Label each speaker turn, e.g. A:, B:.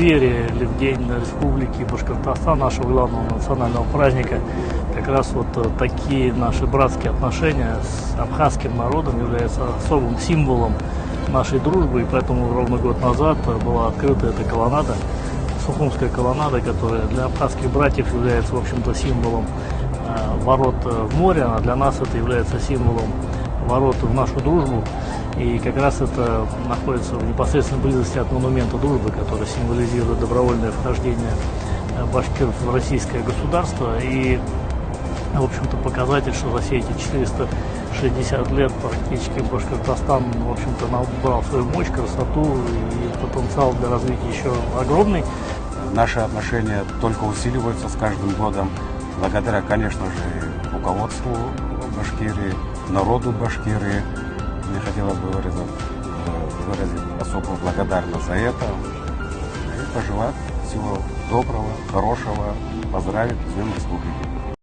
A: Или в День Республики Башкортостан, нашего главного национального праздника, как раз вот такие наши братские отношения с абхазским народом являются особым символом нашей дружбы, и поэтому ровно год назад была открыта эта колоннада, Сухумская колоннада, которая для абхазских братьев является, в общем-то, символом ворот в море, а для нас это является символом ворот в нашу дружбу. И как раз это находится в непосредственной близости от монумента дружбы, который символизирует добровольное вхождение башкиров в российское государство. И, в общем-то, показатель, что за все эти 460 лет практически Башкортостан, в общем-то, набрал свою мощь, красоту и потенциал для развития еще огромный.
B: Наши отношения только усиливаются с каждым годом, благодаря, конечно же, руководству Башкирии, народу Башкирии. Мне хотелось бы выразить особую благодарность за это и пожелать всего доброго, хорошего, поздравить с Днем Республики.